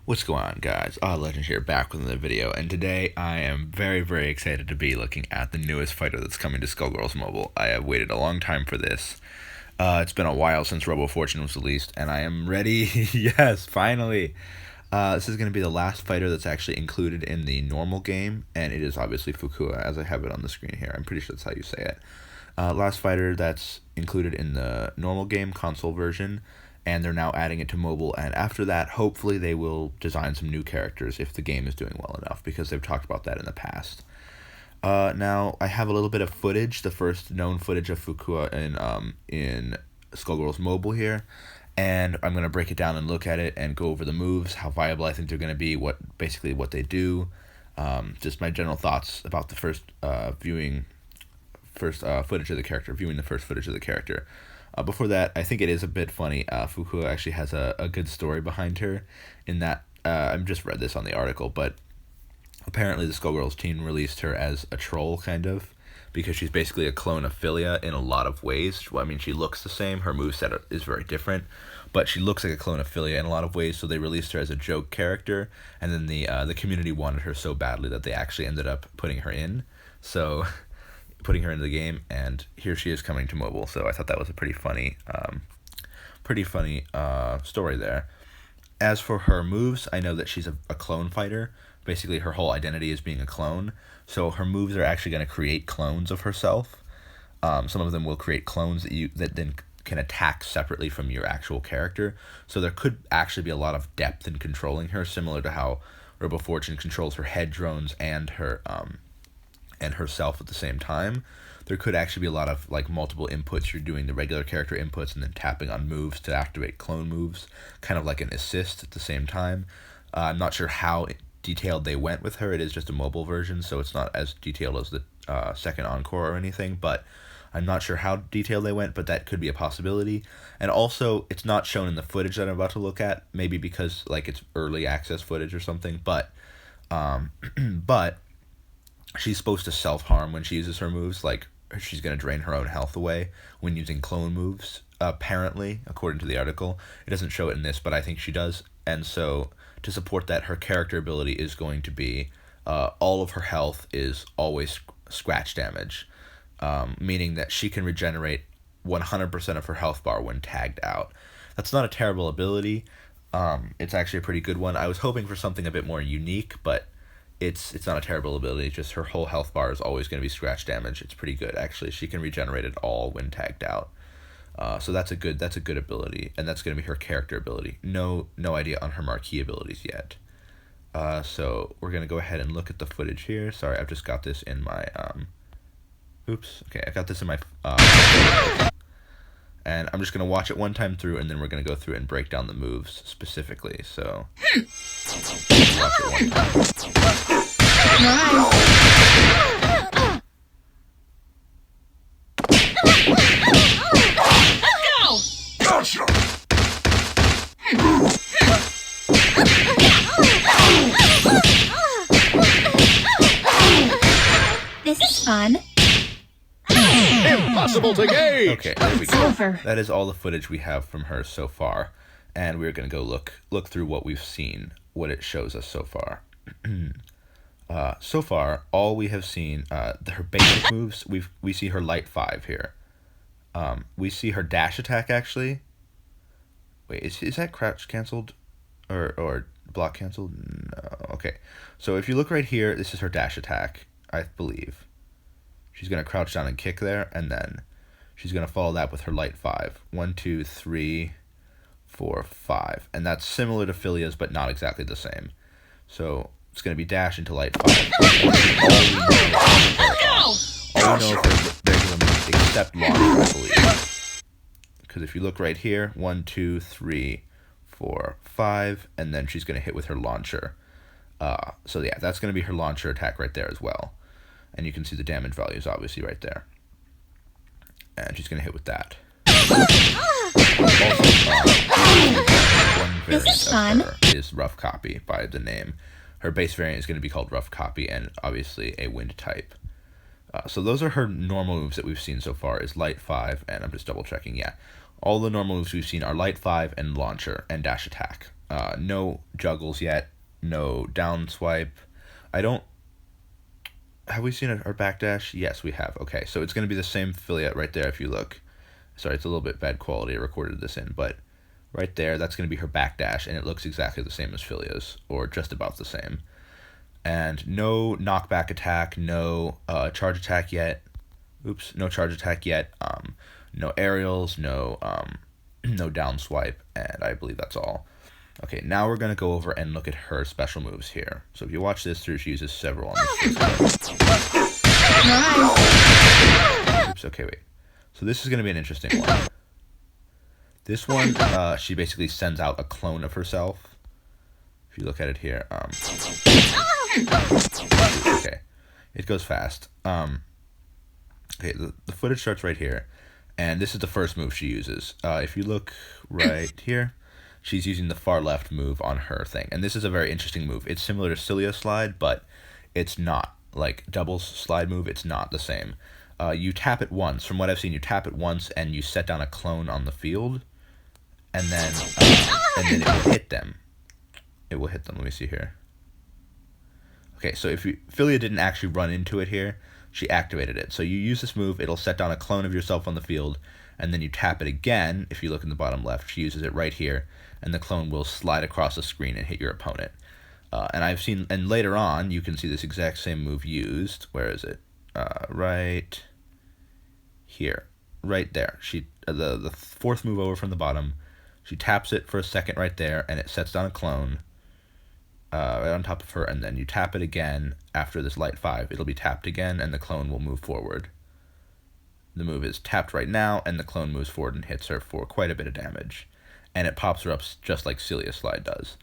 What's going on, guys? Legend here, back with another video, and today I am very, very excited to be looking at the newest fighter that's coming to Skullgirls Mobile. I have waited a long time for this. It's been a while since Robo Fortune was released, and I am ready. Yes, finally! This is going to be the last fighter that's actually included in the normal game, and it is obviously Fukua, as I have it on the screen here. I'm pretty sure that's how you say it. Last fighter that's included in the normal game console version, and they're now adding it to mobile, and after that, hopefully they will design some new characters if the game is doing well enough, because they've talked about that in the past. Now, I have a little bit of footage, the first known footage of Fukua in Skullgirls Mobile here, and I'm going to break it down and look at it and go over the moves, how viable I think they're going to be, what they do, just my general thoughts about the first footage of the character, viewing the first footage of the character. Before that, I think it is a bit funny. Fukua actually has a good story behind her, in that I've just read this on the article, but apparently the Skullgirls team released her as a troll, kind of, because she's basically a clone of Philia in a lot of ways. Well, I mean, she looks the same, her moveset is very different, but she looks like a clone of Philia in a lot of ways, so they released her as a joke character, and then the community wanted her so badly that they actually ended up putting her in, so putting her into the game, and here she is coming to mobile. So I thought that was a pretty funny story there. As for her moves, I know that she's a clone fighter. Basically, her whole identity is being a clone, so her moves are actually going to create clones of herself. Some of them will create clones that then can attack separately from your actual character, so there could actually be a lot of depth in controlling her, similar to how Robo Fortune controls her head drones and her and herself at the same time. There could actually be a lot of multiple inputs. You're doing the regular character inputs and then tapping on moves to activate clone moves, kind of like an assist at the same time. I'm not sure how detailed they went with her. It is just a mobile version, so it's not as detailed as the second Encore or anything, but I'm not sure how detailed they went, but that could be a possibility. And also, it's not shown in the footage that I'm about to look at, maybe because it's early access footage or something, but she's supposed to self-harm when she uses her moves, she's going to drain her own health away when using clone moves, apparently, according to the article. It doesn't show it in this, but I think she does, and so to support that, her character ability is going to be all of her health is always scratch damage, meaning that she can regenerate 100% of her health bar when tagged out. That's not a terrible ability. It's actually a pretty good one. I was hoping for something a bit more unique, but it's not a terrible ability. Just her whole health bar is always going to be scratch damage. It's pretty good, actually. She can regenerate it all when tagged out. So that's a good ability, and that's going to be her character ability. No idea on her marquee abilities yet. So we're going to go ahead and look at the footage here. Sorry, I've just got this in my oops. Okay, I got this in my and I'm just going to watch it one time through, and then we're going to go through and break down the moves specifically. So watch it one time. Gotcha! This is fun. Impossible to gauge! Okay, there we It's go. over. That is all the footage we have from her so far, and we're going to go look through what we've seen, what it shows us so far. So far, all we have seen, her basic moves, we see her light 5 here. We see her dash attack, actually. Wait, is that crouch canceled? Or block canceled? No. Okay. So if you look right here, this is her dash attack, I believe. She's going to crouch down and kick there, and then she's going to follow that with her light 5. 1, 2, 3, 4, 5. And that's similar to Philia's, but not exactly the same. So it's going to be dash into light 5. All we know of her regular moves, except launcher, I believe. Because if you look right here, 1, 2, 3, 4, 5, and then she's going to hit with her launcher. So yeah, that's going to be her launcher attack right there as well. And you can see the damage values obviously right there. And she's going to hit with that. Also, one variant of her is Rough Copy by the name. Her base variant is going to be called Rough Copy, and obviously a wind type. So those are her normal moves that we've seen so far, is Light 5, and I'm just double checking, yeah. All the normal moves we've seen are Light 5 and Launcher and Dash Attack. No juggles yet. No down swipe. I don't... Have we seen her backdash? Yes, we have. Okay, so it's going to be the same Filia right there if you look. Sorry, it's a little bit bad quality. I recorded this in, but right there, that's going to be her backdash, and it looks exactly the same as Filia's, or just about the same. And no knockback attack, no charge attack yet. Oops, no charge attack yet. No aerials, no no down swipe, and I believe that's all. Okay, now we're going to go over and look at her special moves here. So if you watch this through, she uses several on this. Oops, okay, wait. So this is going to be an interesting one. This one, she basically sends out a clone of herself. If you look at it here. Okay, it goes fast. Okay, the footage starts right here. And this is the first move she uses. If you look right here, she's using the far left move on her thing. And this is a very interesting move. It's similar to Cilia slide, but it's not. Like doubles slide move, it's not the same. You tap it once. From what I've seen, you tap it once and you set down a clone on the field. And then it will hit them. It will hit them. Let me see here. Okay, so if Filia didn't actually run into it here, she activated it. So you use this move, it'll set down a clone of yourself on the field, and then you tap it again. If you look in the bottom left, she uses it right here, and the clone will slide across the screen and hit your opponent. And later on, you can see this exact same move used. Where is it? Right here. Right there. The fourth move over from the bottom, she taps it for a second right there, and it sets down a clone right on top of her, and then you tap it again after this light 5. It'll be tapped again, and the clone will move forward. The move is tapped right now, and the clone moves forward and hits her for quite a bit of damage. And it pops her up just like Cilia slide does.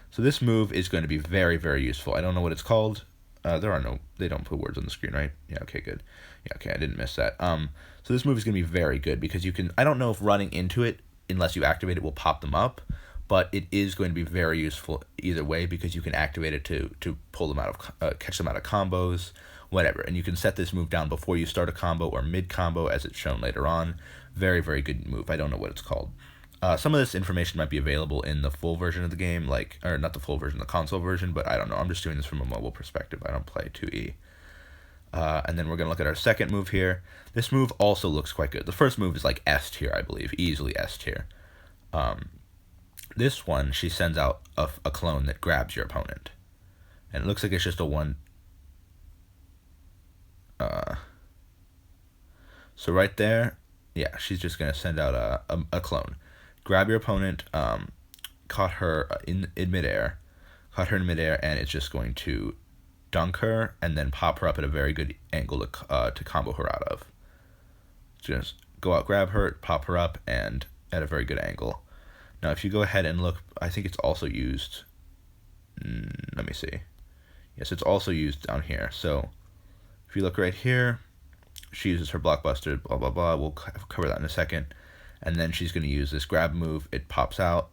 So this move is going to be very, very useful. I don't know what it's called. They don't put words on the screen, right? Yeah, okay, good. Yeah, okay, I didn't miss that. So this move is going to be very good because I don't know if running into it, unless you activate it, will pop them up. But it is going to be very useful either way because you can activate it to pull them out of, catch them out of combos, whatever. And you can set this move down before you start a combo or mid-combo as it's shown later on. Very, very good move. I don't know what it's called. Some of this information might be available in the full version of the game, or not the full version, the console version, but I don't know. I'm just doing this from a mobile perspective. I don't play 2E. And then we're going to look at our second move here. This move also looks quite good. The first move is like S tier, I believe. Easily S tier. This one, she sends out a clone that grabs your opponent. And it looks like it's just a one. So right there, yeah, she's just going to send out a clone. Grab your opponent, caught her in midair. Caught her in midair, and it's just going to dunk her and then pop her up at a very good angle to combo her out of. Just go out, grab her, pop her up, and at a very good angle. Now, if you go ahead and look, I think it's also used. Let me see. Yes, it's also used down here. So if you look right here, she uses her blockbuster, blah, blah, blah. We'll cover that in a second. And then she's going to use this grab move. It pops out,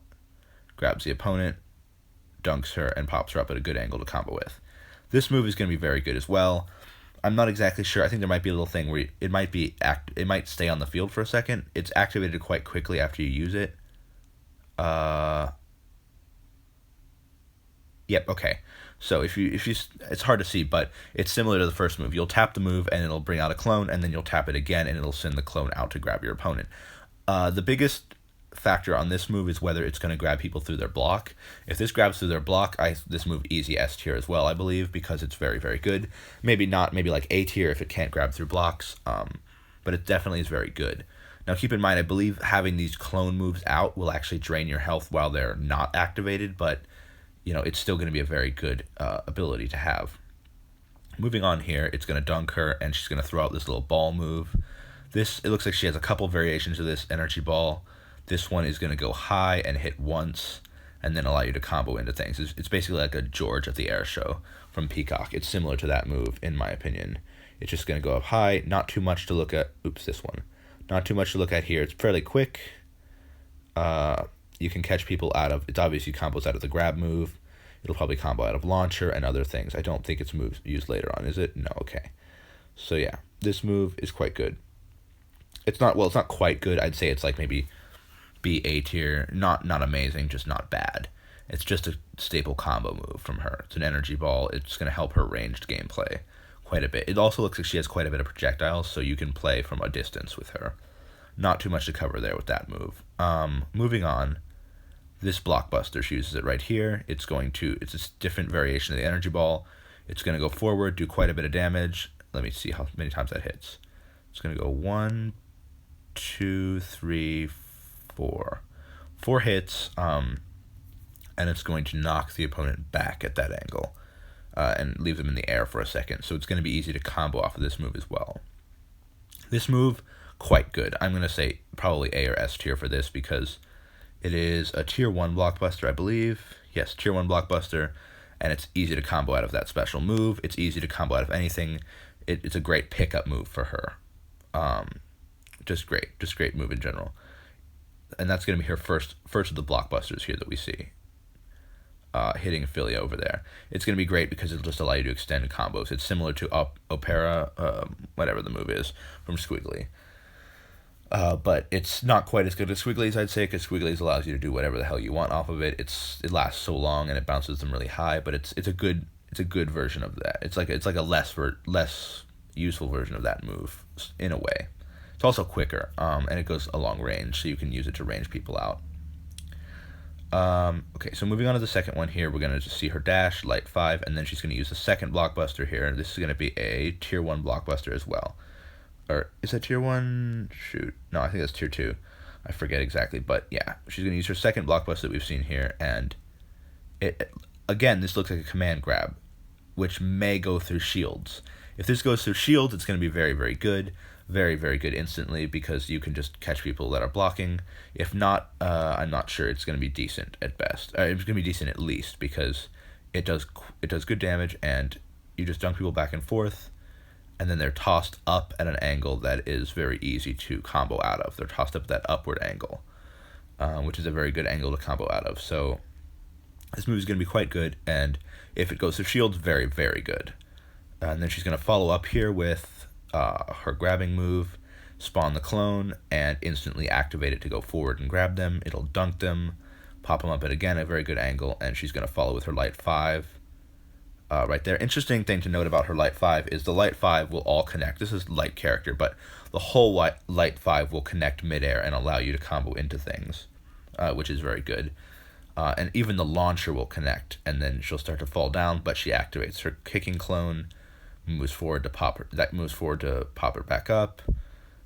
grabs the opponent, dunks her, and pops her up at a good angle to combo with. This move is going to be very good as well. I'm not exactly sure. I think there might be a little thing where it might stay on the field for a second. It's activated quite quickly after you use it. Yep, okay. So if you it's hard to see, but it's similar to the first move. You'll tap the move and it'll bring out a clone, and then you'll tap it again and it'll send the clone out to grab your opponent. The biggest factor on this move is whether it's going to grab people through their block. If this grabs through their block, this move easy S tier as well, I believe, because it's very, very good. Maybe like A tier if it can't grab through blocks, but it definitely is very good. Now keep in mind, I believe having these clone moves out will actually drain your health while they're not activated, but it's still going to be a very good ability to have. Moving on here, it's going to dunk her, and she's going to throw out this little ball move. It looks like she has a couple variations of this energy ball. This one is going to go high and hit once, and then allow you to combo into things. It's basically like a George at the Air Show from Peacock. It's similar to that move, in my opinion. It's just going to go up high, not too much to look at. Oops, this one. Not too much to look at here. It's fairly quick. You can catch people out of... It's obviously combos out of the grab move. It'll probably combo out of launcher and other things. I don't think it's moves used later on, is it? No, okay. So yeah, this move is quite good. It's not quite good. I'd say it's like maybe B, A tier. Not amazing, just not bad. It's just a staple combo move from her. It's an energy ball. It's going to help her ranged gameplay quite a bit. It also looks like she has quite a bit of projectiles, so you can play from a distance with her. Not too much to cover there with that move. Moving on, this blockbuster, she uses it right here. It's a different variation of the energy ball. It's going to go forward, do quite a bit of damage. Let me see how many times that hits. It's going to go 1, 2, 3, 4. 4 hits, and it's going to knock the opponent back at that angle and leave them in the air for a second. So it's going to be easy to combo off of this move as well. This move, quite good. I'm going to say probably A or S tier for this because it is a tier 1 blockbuster, I believe. Yes, tier 1 blockbuster, and it's easy to combo out of that special move. It's easy to combo out of anything. It's a great pickup move for her. Just great move in general. And that's going to be her first of the blockbusters here that we see. Hitting Philia over there. It's going to be great because it'll just allow you to extend combos. It's similar to Opera, whatever the move is, from Squiggly. But it's not quite as good as Squigglies, I'd say, because Squigglies allows you to do whatever the hell you want off of it. It lasts so long and it bounces them really high, but it's a good version of that. It's like a less useful version of that move in a way. It's also quicker, and it goes a long range, so you can use it to range people out. Okay, so moving on to the second one here, we're going to just see her dash, light 5, and then she's going to use the second blockbuster here. This is going to be a tier 1 blockbuster as well. Or is that tier 1? Shoot. No, I think that's tier 2. I forget exactly, but yeah, she's going to use her second blockbuster that we've seen here, and again, this looks like a command grab, which may go through shields. If this goes through shields, it's going to be very, very good. Very, very good instantly because you can just catch people that are blocking. If not, I'm not sure. It's going to be decent at best. It's going to be decent at least because it does good damage, and you just dunk people back and forth, and then they're tossed up at an angle that is very easy to combo out of. They're tossed up at that upward angle, which is a very good angle to combo out of. So this move is going to be quite good, and if it goes through shields, very, very good. And then she's going to follow up here with her grabbing move, spawn the clone, and instantly activate it to go forward and grab them. It'll dunk them, pop them up at, again, a very good angle, and she's going to follow with her light 5 right there. Interesting thing to note about her light 5 is the light 5 will all connect. This is light character, but the whole light 5 will connect midair and allow you to combo into things, which is very good. And even the launcher will connect, and then she'll start to fall down, but she activates her kicking clone, moves forward to pop her back up.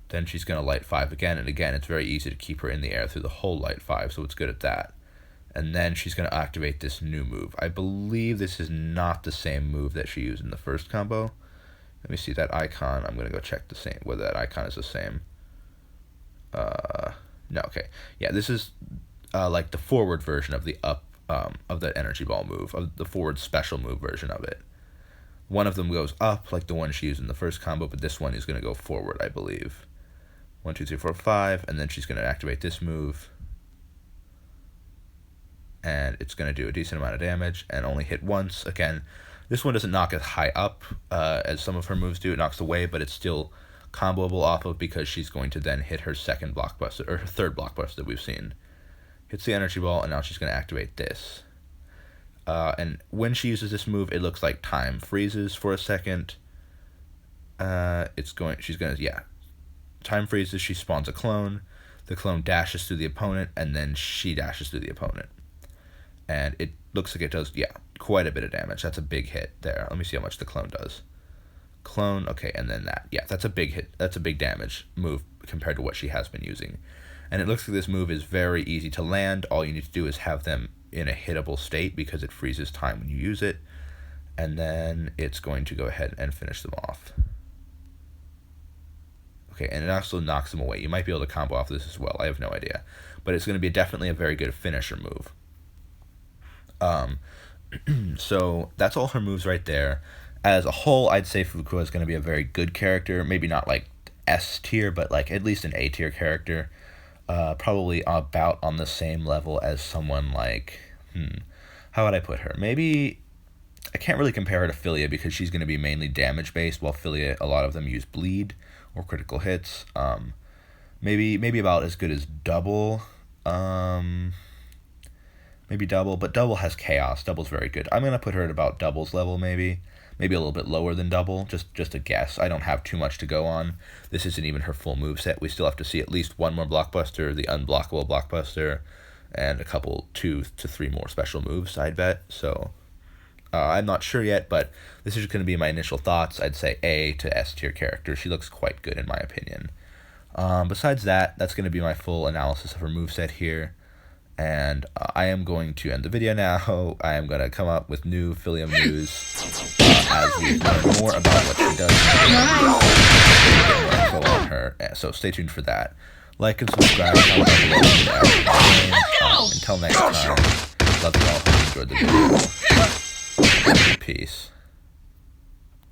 Then she's going to light 5 again, and again, it's very easy to keep her in the air through the whole light 5, so it's good at that. And then she's going to activate this new move. I believe this is not the same move that she used in the first combo. Let me see that icon. I'm going to go check whether that icon is the same. No, okay. Yeah, this is like the forward version of the of the energy ball move, of the forward special move version of it. One of them goes up, like the one she used in the first combo, but this one is going to go forward, I believe. 1, 2, 3, 4, 5, and then she's going to activate this move. And it's going to do a decent amount of damage and only hit once. Again, this one doesn't knock as high up as some of her moves do. It knocks away, but it's still comboable off of because she's going to then hit her second blockbuster, or her third blockbuster that we've seen. Hits the energy ball, and now she's going to activate this. And when she uses this move, it looks like time freezes for a second. Time freezes, she spawns a clone. The clone dashes through the opponent, and then she dashes through the opponent. And it looks like it does, quite a bit of damage. That's a big hit there. Let me see how much the clone does. Clone, okay, and then that. Yeah, that's a big hit. That's a big damage move compared to what she has been using. And it looks like this move is very easy to land. All you need to do is have them in a hittable state because it freezes time when you use it, and then it's going to go ahead and finish them off. Okay, and it also knocks them away. You might be able to combo off this as well. I have no idea, but it's going to be definitely a very good finisher move. So that's all her moves right there. As a whole, I'd say Fukua is going to be a very good character. Maybe not like S tier, but like at least an A tier character. Probably about on the same level as someone like, how would I put her? Maybe, I can't really compare her to Philia because she's going to be mainly damage based, while Philia, a lot of them use bleed or critical hits. Maybe about as good as Double. maybe double, but double has chaos. Double's very good. I'm going to put her at about double's level, maybe a little bit lower than double, just a guess. I don't have too much to go on. This isn't even her full moveset. We still have to see at least one more blockbuster, the unblockable blockbuster, and a couple, 2 to 3 more special moves, I'd bet. So I'm not sure yet, but this is going to be my initial thoughts. I'd say A to S tier character. She looks quite good in my opinion. Besides that, that's going to be my full analysis of her moveset here. And I am going to end the video now. I am going to come up with new Philium news as we learn more about what she does. Get more info on her. So stay tuned for that. Like and subscribe. Until next time, love you all. Hope you enjoyed the video. Peace.